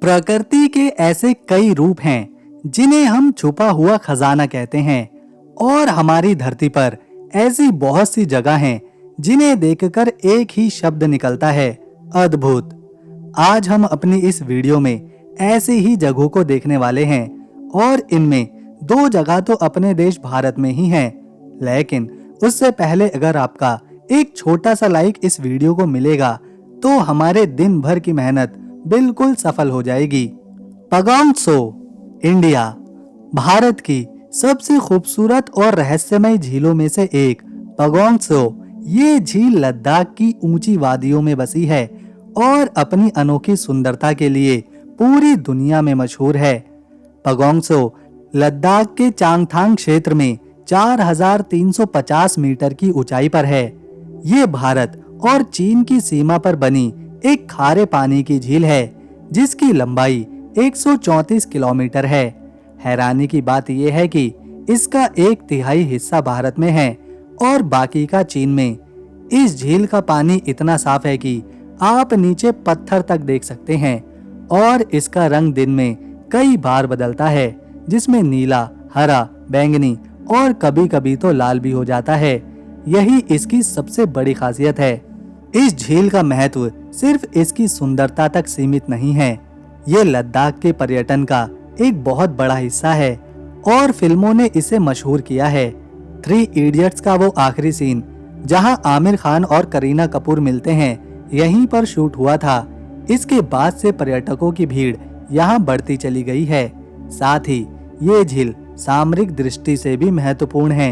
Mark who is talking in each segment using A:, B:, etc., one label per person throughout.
A: प्रकृति के ऐसे कई रूप हैं जिन्हें हम छुपा हुआ खजाना कहते हैं और हमारी धरती पर ऐसी बहुत सी जगह हैं जिन्हें देखकर एक ही शब्द निकलता है, अद्भुत। आज हम अपनी इस वीडियो में ऐसी ही जगहों को देखने वाले हैं और इनमें दो जगह तो अपने देश भारत में ही हैं, लेकिन उससे पहले अगर आपका एक छोटा सा लाइक इस वीडियो को मिलेगा तो हमारे दिन भर की मेहनत बिल्कुल सफल हो जाएगी। पगोंग त्सो, इंडिया, भारत की सबसे खूबसूरत और रहस्यमय झीलों में से एक पगोंग त्सो ये झील लद्दाख की ऊंची वादियों में बसी है और अपनी अनोखी सुंदरता के लिए पूरी दुनिया में मशहूर है। पगोंग त्सो लद्दाख के चांगथांग क्षेत्र में 4350 मीटर की ऊंचाई पर है। ये भारत और चीन की सीमा पर बनी एक खारे पानी की झील है जिसकी लंबाई 134 किलोमीटर है। हैरानी की बात यह है कि इसका 1/3 हिस्सा भारत में है और बाकी का चीन में। इस झील का पानी इतना साफ है कि आप नीचे पत्थर तक देख सकते हैं और इसका रंग दिन में कई बार बदलता है, जिसमें नीला, हरा, बैंगनी और कभी-कभी तो लाल भी हो जाता है। यही इसकी सबसे बड़ी खासियत है। इस झील का महत्व सिर्फ इसकी सुंदरता तक सीमित नहीं है, ये लद्दाख के पर्यटन का एक बहुत बड़ा हिस्सा है और फिल्मों ने इसे मशहूर किया है। 3 इडियट्स का वो आखिरी सीन जहां आमिर खान और करीना कपूर मिलते हैं, यहीं पर शूट हुआ था। इसके बाद से पर्यटकों की भीड़ यहां बढ़ती चली गई है। साथ ही ये झील सामरिक दृष्टि से भी महत्वपूर्ण है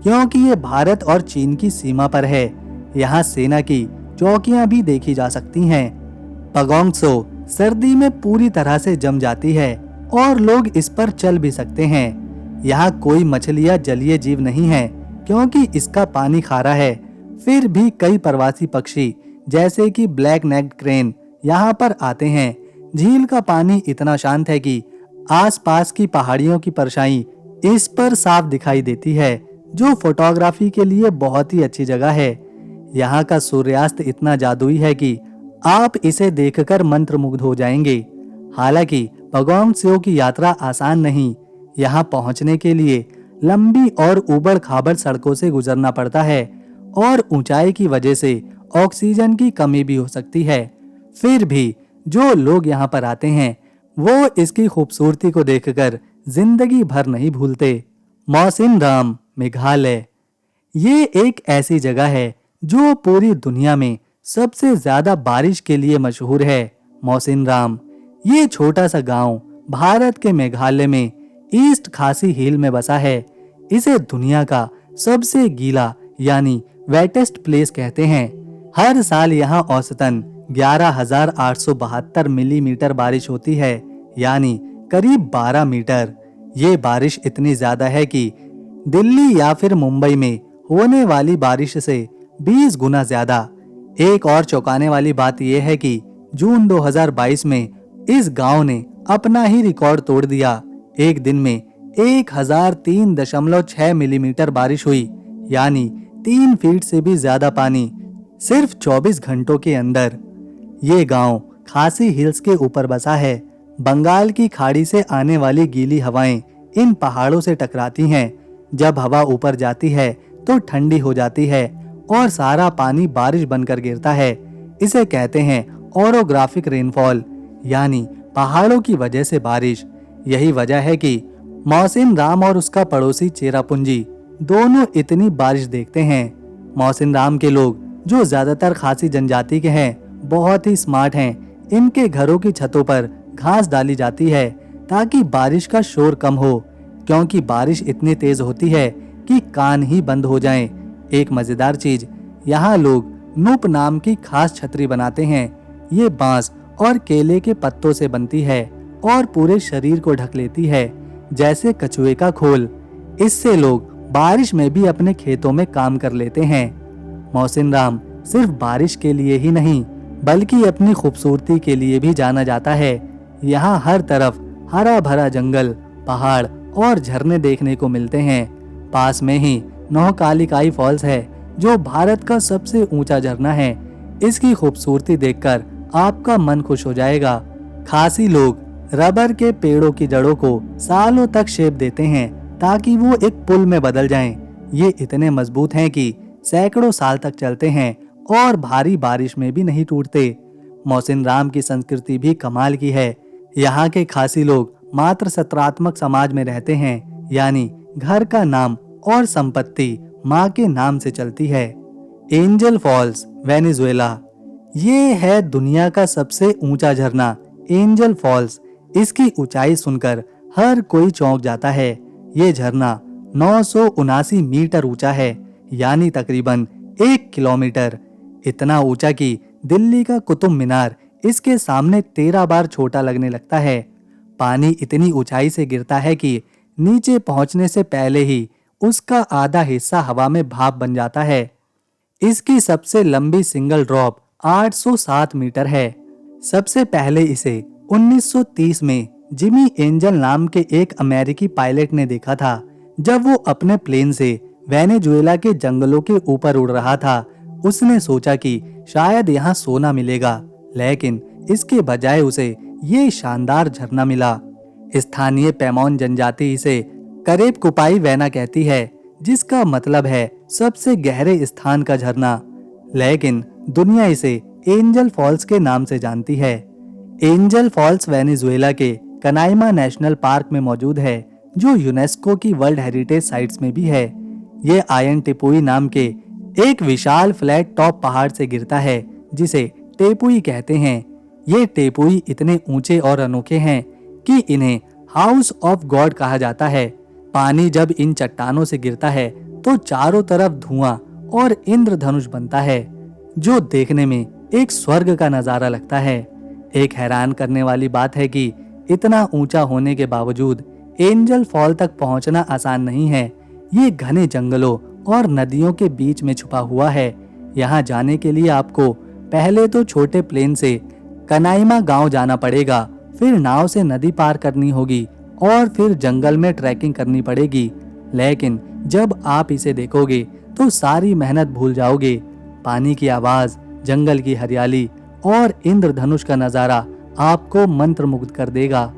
A: क्योंकि ये भारत और चीन की सीमा पर है। यहाँ सेना की चौकियां भी देखी जा सकती हैं। पगोंग त्सो सर्दी में पूरी तरह से जम जाती है और लोग इस पर चल भी सकते हैं। यहाँ कोई मछली या जलीय जीव नहीं है क्योंकि इसका पानी खारा है। फिर भी कई प्रवासी पक्षी जैसे कि ब्लैक नेक्ड क्रेन यहाँ पर आते हैं। झील का पानी इतना शांत है कि आसपास की पहाड़ियों की परछाई इस पर साफ दिखाई देती है, जो फोटोग्राफी के लिए बहुत ही अच्छी जगह है। यहाँ का सूर्यास्त इतना जादुई है कि आप इसे देखकर मंत्रमुग्ध हो जाएंगे। हालांकि पगोंग त्सो की यात्रा आसान नहीं। यहाँ पहुँचने के लिए लंबी और ऊबड़-खाबड़ सड़कों से गुजरना पड़ता है और ऊंचाई की वजह से ऑक्सीजन की कमी भी हो सकती है। फिर भी जो लोग यहाँ पर आते हैं वो इसकी खूबसूरती को देखकर जिंदगी भर नहीं भूलते। मौसिनराम, मेघालय, ये एक ऐसी जगह है जो पूरी दुनिया में सबसे ज्यादा बारिश के लिए मशहूर है। मौसिनराम ये छोटा सा गांव भारत के मेघालय में ईस्ट खासी हिल में बसा है। इसे दुनिया का सबसे गीला यानी वेटेस्ट प्लेस कहते हैं। हर साल यहाँ औसतन 11,872 मिलीमीटर बारिश होती है, यानी करीब 12 मीटर। ये बारिश इतनी ज्यादा है कि दिल्ली या फिर मुंबई में होने वाली बारिश से 20 गुना ज्यादा। एक और चौंकाने वाली बात यह है कि जून 2022 में इस गांव ने अपना ही रिकॉर्ड तोड़ दिया। एक दिन में 1003.6 मिलीमीटर बारिश हुई, यानी 3 फीट से भी ज्यादा पानी सिर्फ 24 घंटों के अंदर। ये गांव खासी हिल्स के ऊपर बसा है। बंगाल की खाड़ी से आने वाली गीली हवाएं इन पहाड़ों से टकराती हैं। जब हवा ऊपर जाती है तो ठंडी हो जाती है और सारा पानी बारिश बनकर गिरता है। इसे कहते हैं ओरोग्राफिक रेनफॉल, यानी पहाड़ों की वजह से बारिश। यही वजह है कि मौसिनराम और उसका पड़ोसी चेरापूंजी दोनों इतनी बारिश देखते हैं। मौसिनराम के लोग, जो ज्यादातर खासी जनजाति के हैं, बहुत ही स्मार्ट हैं। इनके घरों की छतों पर घास डाली जाती है ताकि बारिश का शोर कम हो, क्योंकि बारिश इतनी तेज होती है कि कान ही बंद हो जाएं। एक मजेदार चीज, यहाँ लोग नूप नाम की खास छतरी बनाते हैं। ये बांस और केले के पत्तों से बनती है और पूरे शरीर को ढक लेती है, जैसे कछुए का खोल। इससे लोग बारिश में भी अपने खेतों में काम कर लेते हैं। मौसिनराम सिर्फ बारिश के लिए ही नहीं बल्कि अपनी खूबसूरती के लिए भी जाना जाता है। यहाँ हर तरफ हरा भरा जंगल, पहाड़ और झरने देखने को मिलते हैं। पास में ही नौकालिकाई फॉल्स है, जो भारत का सबसे ऊंचा झरना है। इसकी खूबसूरती देखकर आपका मन खुश हो जाएगा। खासी लोग रबर के पेड़ों की जड़ों को सालों तक शेप देते हैं ताकि वो एक पुल में बदल जाएं। ये इतने मजबूत हैं कि सैकड़ों साल तक चलते हैं और भारी बारिश में भी नहीं टूटते। मोहसिन राम की संस्कृति भी कमाल की है। यहाँ के खासी लोग मात्र सत्रात्मक समाज में रहते हैं, यानी घर का नाम और संपत्ति माँ के नाम से चलती है। Angel Falls, Venezuela. ये है दुनिया का सबसे ऊंचा झरना एंजल फॉल्स। इसकी ऊंचाई सुनकर हर कोई चौंक जाता है। ये झरना 979 मीटर ऊंचा है, यानी तकरीबन 1 किलोमीटर। इतना ऊंचा कि दिल्ली का कुतुब मीनार इसके सामने 13 बार छोटा लगने लगता है। पानी इतनी ऊंचाई से गिरता है कि नीचे पहुंचने से पहले ही उसका आधा हिस्सा हवा में भाप बन जाता है। इसकी सबसे लंबी सिंगल ड्रॉप 807 मीटर है। सबसे पहले इसे 1930 में जिमी एंजल नाम के एक अमेरिकी पायलट ने देखा था। जब वो अपने प्लेन से वेनेजुएला के जंगलों के ऊपर उड़ रहा था, उसने सोचा कि शायद यहाँ सोना मिलेगा, लेकिन इसके बजाय उसे ये शानदार झरना मिला। स्थानीय पैमॉन जनजाति इसे करेब कुपाई वेना कहती है, जिसका मतलब है सबसे गहरे स्थान का झरना, लेकिन दुनिया इसे एंजल फॉल्स के नाम से जानती है। एंजल फॉल्स वेनेजुएला के कनाइमा नेशनल पार्क में मौजूद है, जो यूनेस्को की वर्ल्ड हेरिटेज साइट्स में भी है। ये आयन टेपुई नाम के एक विशाल फ्लैट टॉप पहाड़ से गिरता है, जिसे टेपुई कहते हैं। ये टेपुई इतने ऊंचे और अनोखे हैं कि इन्हें हाउस ऑफ गॉड कहा जाता है। पानी जब इन चट्टानों से गिरता है तो चारों तरफ धुआं और इंद्रधनुष बनता है, जो देखने में एक स्वर्ग का नजारा लगता है। एक हैरान करने वाली बात है कि इतना ऊंचा होने के बावजूद एंजल फॉल तक पहुंचना आसान नहीं है। ये घने जंगलों और नदियों के बीच में छुपा हुआ है। यहाँ जाने के लिए आपको पहले तो छोटे प्लेन से कनाइमा गांव जाना पड़ेगा, फिर नाव से नदी पार करनी होगी और फिर जंगल में ट्रैकिंग करनी पड़ेगी। लेकिन जब आप इसे देखोगे तो सारी मेहनत भूल जाओगे। पानी की आवाज, जंगल की हरियाली और इंद्रधनुष का नजारा आपको मंत्रमुग्ध कर देगा।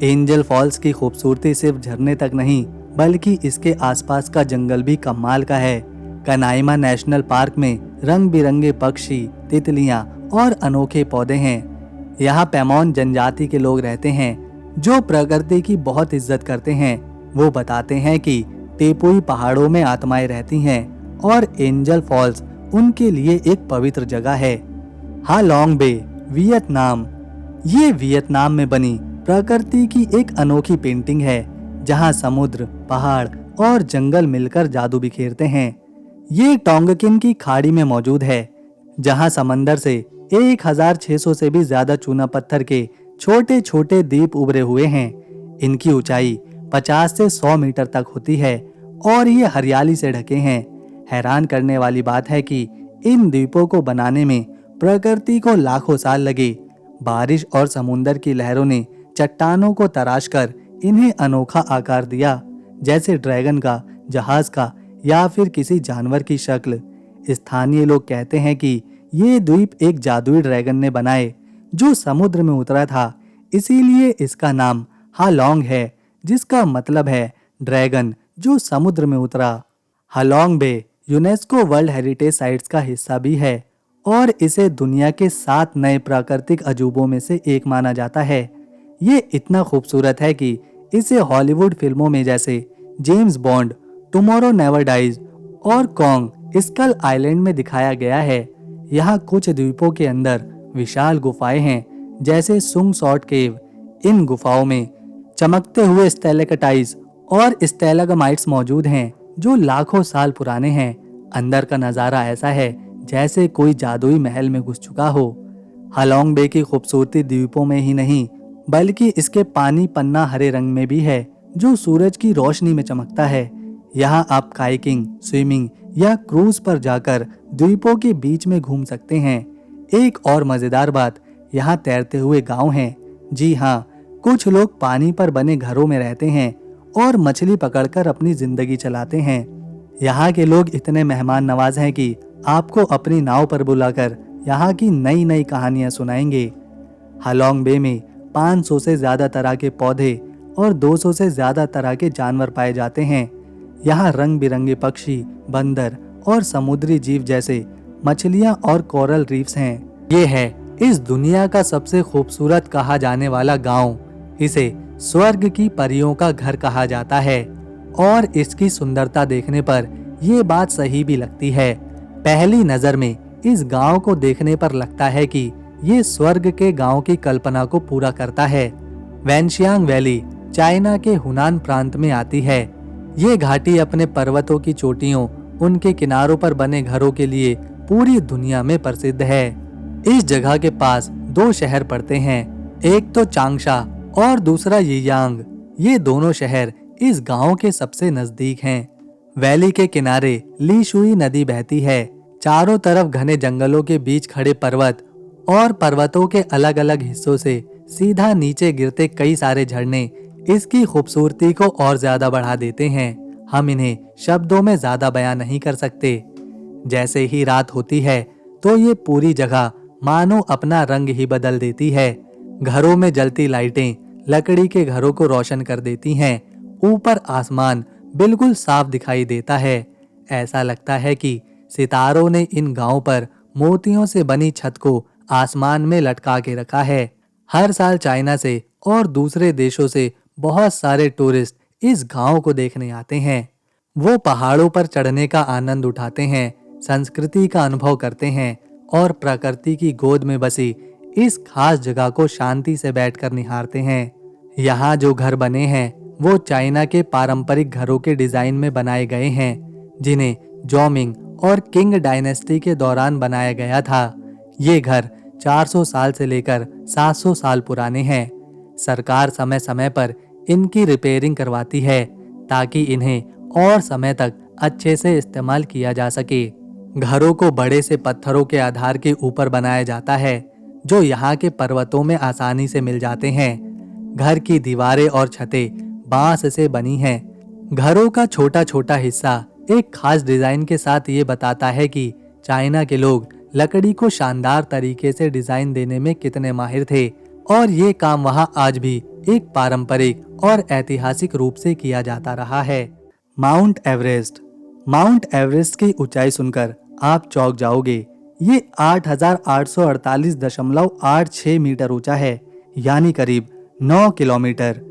A: एंजल फॉल्स की खूबसूरती सिर्फ झरने तक नहीं, बल्कि इसके आसपास का जंगल भी कमाल का है। कनाइमा नेशनल पार्क में रंग बिरंगे पक्षी, तितलियां और अनोखे पौधे हैं। यहाँ पैमॉन जनजाति के लोग रहते हैं, जो प्रकृति की बहुत इज्जत करते हैं। वो बताते हैं कि टेपुई पहाड़ों में आत्माएं रहती हैं और एंजल फॉल्स उनके लिए एक पवित्र जगह है। Halong Bay, Vietnam. ये वियतनाम में बनी प्रकृति की एक अनोखी पेंटिंग है, जहाँ समुद्र, पहाड़ और जंगल मिलकर जादू बिखेरते हैं। ये टोंगकिन की खाड़ी में मौजूद है, जहाँ समंदर से 1600 से भी ज्यादा चूना पत्थर के छोटे छोटे द्वीप उभरे हुए हैं। इनकी ऊंचाई 50 से 100 मीटर तक होती है और ये हरियाली से ढके हैं। हैरान करने वाली बात है कि इन द्वीपों को बनाने में प्रकृति को लाखों साल लगे। बारिश और समुंदर की लहरों ने चट्टानों को तराशकर इन्हें अनोखा आकार दिया, जैसे ड्रैगन का, जहाज का या फिर किसी जानवर की शक्ल। स्थानीय लोग कहते हैं कि ये द्वीप एक जादुई ड्रैगन ने बनाए, जो समुद्र में उतरा था। इसीलिए इसका नाम हालोंग है, जिसका मतलब है ड्रैगन जो समुद्र में उतरा। Halong Bay UNESCO world heritage sites का हिस्सा भी है और इसे दुनिया के 7 नए प्राकृतिक अजूबों में से एक माना जाता है। ये इतना खूबसूरत है कि इसे हॉलीवुड फिल्मों में जैसे James Bond, Tomorrow Never Dies और कॉन्ग स्कल आइलैंड में दिखाया गया है। यहाँ कुछ द्वीपों के अंदर विशाल गुफाएं हैं, जैसे सुंग सॉट केव। इन गुफाओं में चमकते हुए स्टैलेक्टाइट्स और स्टैलेग्माइट्स मौजूद हैं, जो लाखों साल पुराने हैं। अंदर का नजारा ऐसा है जैसे कोई जादुई महल में घुस चुका हो। हालोंग बे की खूबसूरती द्वीपों में ही नहीं, बल्कि इसके पानी पन्ना हरे रंग में भी है, जो सूरज की रोशनी में चमकता है। यहाँ आप काइकिंग, स्विमिंग या क्रूज पर जाकर द्वीपों के बीच में घूम सकते हैं। एक और मजेदार बात, यहाँ तैरते हुए गांव हैं। जी हाँ, कुछ लोग पानी पर बने घरों में रहते हैं और मछली पकड़कर अपनी जिंदगी चलाते हैं। यहाँ के लोग इतने मेहमान नवाज हैं कि आपको अपनी नाव पर बुलाकर यहाँ की नई नई कहानियां सुनाएंगे। हालोंग बे में 500 से ज्यादा तरह के पौधे और 200 से ज्यादा तरह के जानवर पाए जाते हैं। यहाँ रंग बिरंगे पक्षी, बंदर और समुद्री जीव जैसे मछलियाँ और कोरल रीफ्स हैं। ये है इस दुनिया का सबसे खूबसूरत कहा जाने वाला गांव। इसे स्वर्ग की परियों का घर कहा जाता है और इसकी सुंदरता देखने पर ये बात सही भी लगती है। पहली नजर में इस गांव को देखने पर लगता है कि ये स्वर्ग के गांव की कल्पना को पूरा करता है। वैनशियांग वैली चाइना के हुनान प्रांत में आती है। ये घाटी अपने पर्वतों की चोटियों, उनके किनारों पर बने घरों के लिए पूरी दुनिया में प्रसिद्ध है। इस जगह के पास 2 शहर पड़ते हैं, एक तो चांगशा और दूसरा यियांग। ये दोनों शहर इस गांव के सबसे नजदीक हैं। वैली के किनारे लीशुई नदी बहती है। चारों तरफ घने जंगलों के बीच खड़े पर्वत और पर्वतों के अलग अलग हिस्सों से सीधा नीचे गिरते कई सारे झरने इसकी खूबसूरती को और ज्यादा बढ़ा देते हैं। हम इन्हें शब्दों में ज्यादा बयां नहीं कर सकते। जैसे ही रात होती है तो ये पूरी जगह मानो अपना रंग ही बदल देती है। घरों में जलती लाइटें लकड़ी के घरों को रोशन कर देती हैं। ऊपर आसमान बिल्कुल साफ दिखाई देता है। ऐसा लगता है कि सितारों ने इन गांवों पर मोतियों से बनी छत को आसमान में लटका के रखा है। हर साल चाइना से और दूसरे देशों से बहुत सारे टूरिस्ट इस गांव को देखने आते हैं। वो पहाड़ों पर चढ़ने का आनंद उठाते हैं, संस्कृति का अनुभव करते हैं और प्रकृति की गोद में बसी इस खास जगह को शांति से बैठकर निहारते हैं। यहाँ जो घर बने हैं वो चाइना के पारंपरिक घरों के डिजाइन में बनाए गए हैं, जिन्हें जोमिंग और किंग डायनेस्टी के दौरान बनाया गया था। ये घर 400 साल से लेकर 700 साल पुराने हैं। सरकार समय समय पर इनकी रिपेयरिंग करवाती है ताकि इन्हें और समय तक अच्छे से इस्तेमाल किया जा सके। घरों को बड़े से पत्थरों के आधार के ऊपर बनाया जाता है, जो यहाँ के पर्वतों में आसानी से मिल जाते हैं। घर की दीवारें और छतें बांस से बनी हैं। घरों का छोटा छोटा हिस्सा एक खास डिजाइन के साथ ये बताता है कि चाइना के लोग लकड़ी को शानदार तरीके से डिजाइन देने में कितने माहिर थे और ये काम वहाँ आज भी एक पारंपरिक और ऐतिहासिक रूप से किया जाता रहा है। Mount Everest. माउंट एवरेस्ट की ऊंचाई सुनकर आप चौंक जाओगे। ये 8,848.86 मीटर ऊंचा है, यानी करीब 9 किलोमीटर।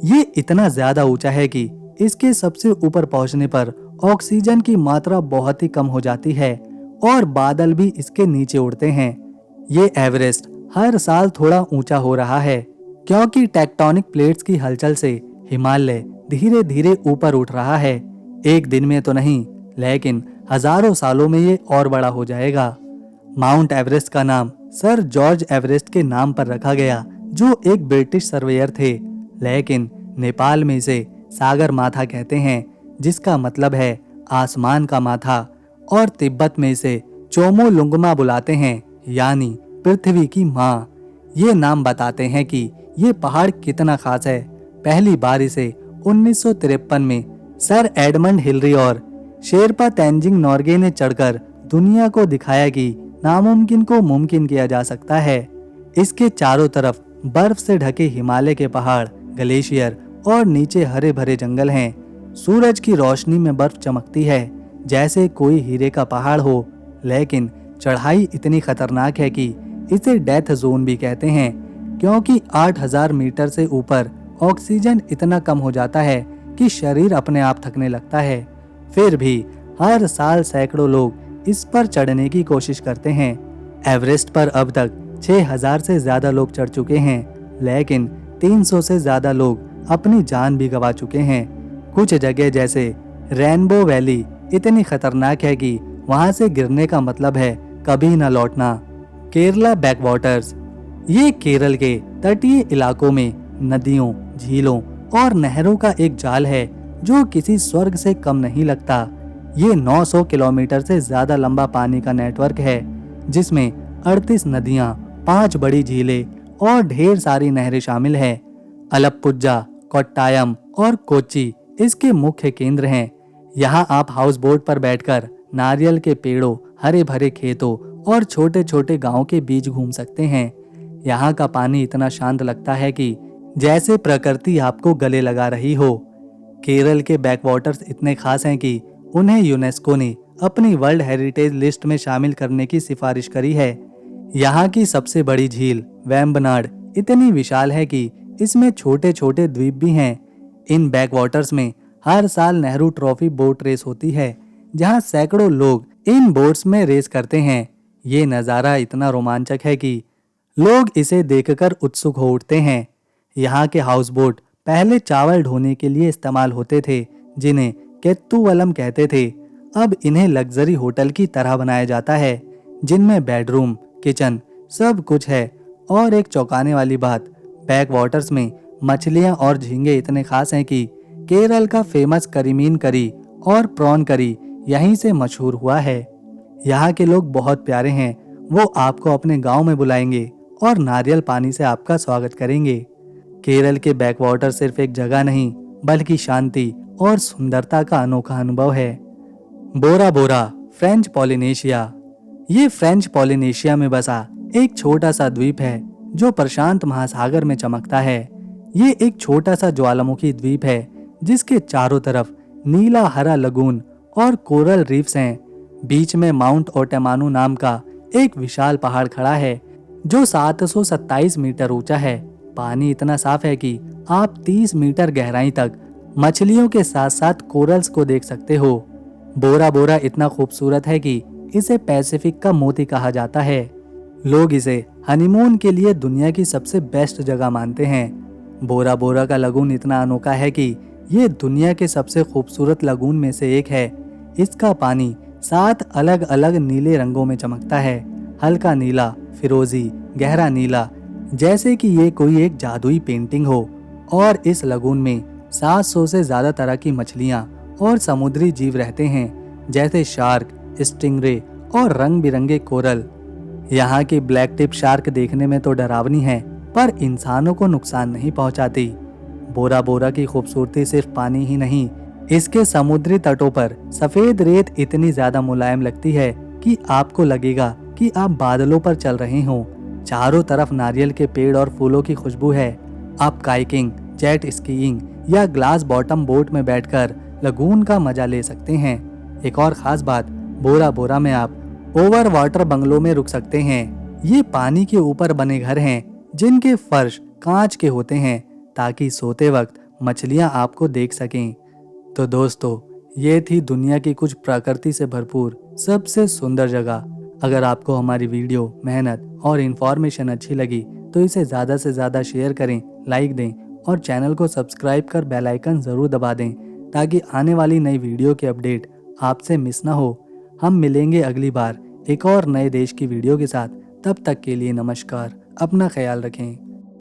A: ये इतना ज्यादा ऊंचा है कि इसके सबसे ऊपर पहुंचने पर ऑक्सीजन की मात्रा बहुत ही कम हो जाती है और बादल भी इसके नीचे उड़ते हैं। ये एवरेस्ट हर साल थोड़ा ऊंचा हो रहा है क्योंकि टेक्टोनिक प्लेट्स की हलचल से हिमालय धीरे धीरे ऊपर उठ रहा है। एक दिन में तो नहीं, लेकिन हजारों सालों में ये और बड़ा हो जाएगा। माउंट एवरेस्ट का नाम सर जॉर्ज एवरेस्ट के नाम पर रखा गया, जो एक ब्रिटिश सर्वेयर थे। लेकिन नेपाल में इसे सागर माथा कहते हैं, जिसका मतलब है आसमान का माथा, और तिब्बत में इसे चोमो लुंगमा बुलाते हैं, यानी पृथ्वी की माँ। ये नाम बताते हैं कि ये पहाड़ कितना खास है। पहली बार इसे 1953 में सर एडमंड हिलरी और शेरपा तेंजिंग नोर्गे ने चढ़कर दुनिया को दिखाया कि नामुमकिन को मुमकिन किया जा सकता है। इसके चारों तरफ बर्फ से ढके हिमालय के पहाड़, ग्लेशियर और नीचे हरे भरे जंगल हैं। सूरज की रोशनी में बर्फ चमकती है जैसे कोई हीरे का पहाड़ हो, लेकिन चढ़ाई इतनी खतरनाक है कि इसे डेथ जोन भी कहते हैं, क्योंकि 8000 मीटर से ऊपर ऑक्सीजन इतना कम हो जाता है कि शरीर अपने आप थकने लगता है। फिर भी हर साल सैकड़ों लोग इस पर चढ़ने की कोशिश करते हैं। एवरेस्ट पर अब तक 6000 से ज्यादा लोग चढ़ चुके हैं, लेकिन 300 से ज्यादा लोग अपनी जान भी गंवा चुके हैं। कुछ जगह जैसे रेनबो वैली इतनी खतरनाक है कि वहां से गिरने का मतलब है कभी न लौटना। केरला बैकवाटर्स। ये केरल के तटीय इलाकों में नदियों, झीलों और नहरों का एक जाल है जो किसी स्वर्ग से कम नहीं लगता। ये 900 किलोमीटर से ज्यादा लंबा पानी का नेटवर्क है, जिसमें 38 नदियां, 5 बड़ी झीलें और ढेर सारी नहरें शामिल हैं। अलप्पुझा, कोट्टायम और कोच्चि इसके मुख्य केंद्र हैं। यहाँ आप हाउस बोट पर बैठकर नारियल के पेड़ों, हरे भरे खेतों और छोटे छोटे गांवों के बीच घूम सकते हैं। यहाँ का पानी इतना शांत लगता है कि जैसे प्रकृति आपको गले लगा रही हो। केरल के बैकवाटर्स इतने खास हैं कि उन्हें यूनेस्को ने अपनी वर्ल्ड हेरिटेज लिस्ट में शामिल करने की सिफारिश करी है। यहाँ की सबसे बड़ी झील वेम्बनाड इतनी विशाल है कि इसमें छोटे छोटे द्वीप भी हैं। इन बैकवाटर्स में हर साल नेहरू ट्रॉफी बोट रेस होती है, जहाँ सैकड़ों लोग इन बोट्स में रेस करते हैं। ये नज़ारा इतना रोमांचक है कि लोग इसे देखकर उत्सुक हो उठते हैं। यहाँ के हाउस बोट पहले चावल ढोने के लिए इस्तेमाल होते थे, जिन्हें केत्तुवलम कहते थे। अब इन्हें लग्जरी होटल की तरह बनाया जाता है, जिनमें बेडरूम, किचन सब कुछ है। और एक चौंकाने वाली बात, बैक वाटर्स में मछलियाँ और झींगे इतने खास हैं कि केरल का फेमस करीमीन करी और प्रॉन करी यहीं से मशहूर हुआ है। यहाँ के लोग बहुत प्यारे हैं। वो आपको अपने गांव में बुलाएंगे और नारियल पानी से आपका स्वागत करेंगे। केरल के बैकवाटर सिर्फ एक जगह नहीं, बल्कि शांति और सुंदरता का अनोखा अनुभव है। बोरा बोरा, फ्रेंच पॉलिनेशिया। ये फ्रेंच पॉलिनेशिया में बसा एक छोटा सा द्वीप है जो प्रशांत महासागर में चमकता है। ये एक छोटा सा ज्वालामुखी द्वीप है जिसके चारों तरफ नीला हरा लगून और कोरल रीफ्स हैं। बीच में माउंट ओटेमानू नाम का एक विशाल पहाड़ खड़ा है जो 727 मीटर ऊंचा है। पानी इतना साफ है कि आप 30 मीटर गहराई तक मछलियों के साथ साथ कोरल्स को देख सकते हो। बोरा बोरा इतना खूबसूरत है कि इसे पैसिफिक का मोती कहा जाता है। लोग इसे हनीमून के लिए दुनिया की सबसे बेस्ट जगह मानते हैं। बोरा बोरा का लगून इतना अनोखा है कि ये दुनिया के सबसे खूबसूरत लगून में से एक है। इसका पानी 7 अलग अलग नीले रंगों में चमकता है, हल्का नीला, फिरोजी, गहरा नीला, जैसे कि ये कोई एक जादुई पेंटिंग हो। और इस लगून में 700 से ज्यादा तरह की मछलियाँ और समुद्री जीव रहते हैं, जैसे शार्क, स्टिंगरे और रंग बिरंगे कोरल। यहाँ की ब्लैक टिप शार्क देखने में तो डरावनी है, पर इंसानों को नुकसान नहीं पहुँचाती। बोरा बोरा की खूबसूरती सिर्फ पानी ही नहीं, इसके समुद्री तटों पर सफेद रेत इतनी ज्यादा मुलायम लगती है कि आपको लगेगा कि आप बादलों पर चल रहे हों। चारों तरफ नारियल के पेड़ और फूलों की खुशबू है। आप काइकिंग, जेट स्कीइंग या ग्लास बॉटम बोट में बैठकर लगून का मजा ले सकते हैं। एक और खास बात, बोरा बोरा में आप ओवर वाटर बंगलों में रुक सकते हैं। ये पानी के ऊपर बने घर हैं जिनके फर्श कांच के होते हैं ताकि सोते वक्त मछलियां आपको देख सकें। तो दोस्तों, ये थी दुनिया की कुछ प्रकृति से भरपूर सबसे सुंदर जगह। अगर आपको हमारी वीडियो, मेहनत और इन्फॉर्मेशन अच्छी लगी तो इसे ज़्यादा से ज़्यादा शेयर करें, लाइक दें और चैनल को सब्सक्राइब कर बेल आइकन ज़रूर दबा दें ताकि आने वाली नई वीडियो की अपडेट आपसे मिस ना हो। हम मिलेंगे अगली बार एक और नए देश की वीडियो के साथ। तब तक के लिए नमस्कार, अपना ख्याल रखें।